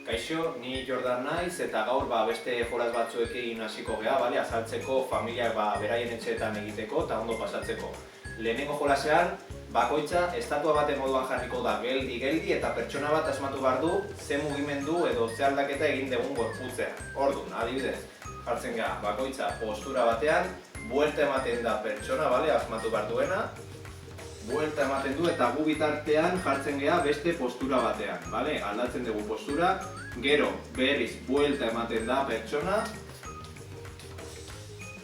Kaixo, ni Jordan naiz eta gaur beste jolas batzuekin hasiko gea, azaltzeko familiak beraien etxeetan egiteko eta ondo pasatzeko. Lehenengo jolasean, bakoitza estatua baten moduan jarriko da geldi eta pertsona bat asmatu behar du ze mugimendu edo ze aldaketa egin dugun gorputzean. Orduan, adibidez, jartzen gea bakoitza postura batean, buelta ematen da pertsona, asmatu behar duena, buelta ematen du eta gu bitartean jartzen gea beste postura batean, aldatzen dugu postura, gero berriz buelta ematen da pertsona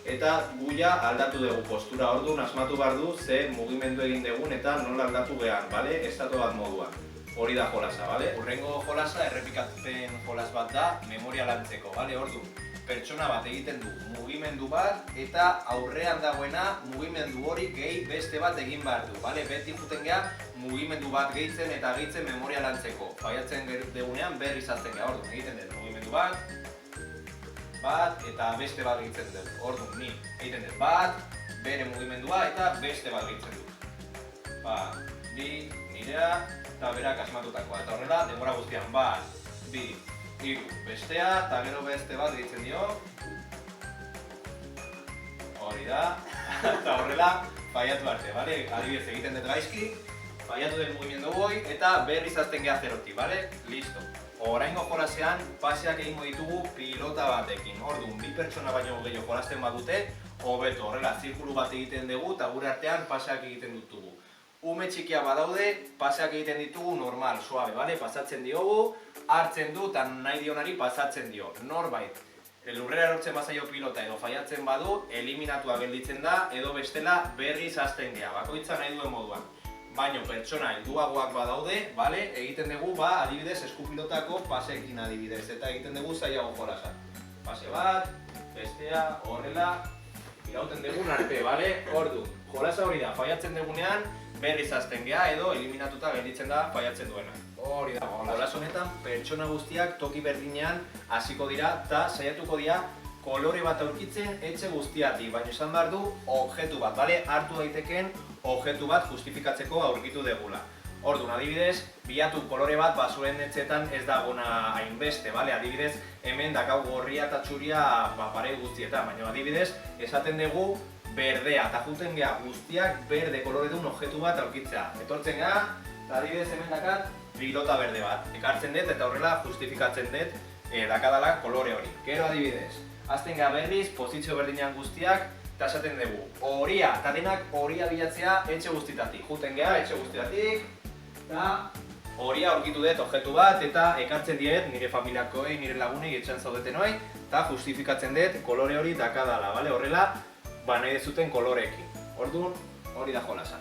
eta gu ja aldatu dugu postura. Orduan asmatu behar du ze mugimendu egin dugun eta nola aldatu gehan, estatua bat moduan. Hori da jolasa, Hurrengo jolasa errepikatzen jolas bat da memoria lantzeko, Orduan, pertsona bat egiten du mugimendu bat eta aurrean dagoena mugimendu hori gehi beste bat egin behar du, Beti juten gea mugimendu bat gehitzen eta gehitzen memoria lantzeko. Faiatzen dugunean berriz hasten gea, orduan egiten dut mugimendu bat eta beste bat gehitzen dut. Orduan ni egiten dut bat, bere mugimendua eta beste bat gehitzen dut. Bi, nirea eta berak asmatutakoa. Eta horrela, denbora guztian bat, bi, hiru, bestea, eta gero beste bat gehitzen dio. Hori da. Eta horrela, faiatu arte, Adibidez egiten dut gaizki, faiatu dut mugimendu goi, eta berriz hasten gea zerotik, Listo. Oraingo jolasean, paseak egingo ditugu pilota batekin. Orduan, bi pertsona baino gehiago jolasten badute, hobeto, horrela, zirkulu bat egiten dugu, eta gure artean paseak egiten ditugu. Ume txikia badaude, paseak egiten ditugu normal, suabe, pasatzen diogu, hartzen du eta nahi dionari pasatzen dio. Norbait, lurrera erortzen bazaio pilota edo faiatzen badu, eliminatua gelditzen da edo bestela berriz hasten gea, bakoitza nahi duen moduan. Baina pertsona helduagoak badaude, egiten dugu, adibidez, eskupilotako paseekin adibidez, eta egiten dugu zailago jolasa. Pase bat, bestea, horrela, irauten dugun arte, Orduan, jolasa hori da, faiatzen dugunean, berriz hasten gea edo eliminatuta gelditzen da faiatzen duena. Hori da, jolas honetan pertsona guztiak toki berdinean hasiko dira eta saiatuko dira kolore bat aurkitzen etxe guztiatik, baina esan behar du objektu bat, hartu daitekeen objektu bat justifikatzeko aurkitu degula. Orduan, adibidez, bilatu kolore bat zuen etxeetan ez dagona hainbeste, adibidez, hemen dakau gorria eta txuria pare guztietan, baina adibidez, esaten dugu berdea, eta juten gea guztiak berde kolore duen objektu bat aurkitzea. Etortzen gea, eta adibidez hemen dakat pilota berde bat. Ekartzen dut eta horrela justifikatzen dut dakadala kolore hori. Gero adibidez, azten gea berriz, posizio berdinean guztiak, eta esaten dugu horia, eta denak horia bilatzea etxe guztietatik. Juten gea etxe guztietatik, eta horia aurkitu dut objektu bat, eta ekartzen diet nire familiakoei, nire lagunei, etxean zaudeten hori, eta justifikatzen dut kolore hori dakadala, horrela, nahi dezuten koloreekin. Orduan, hori da jolasa.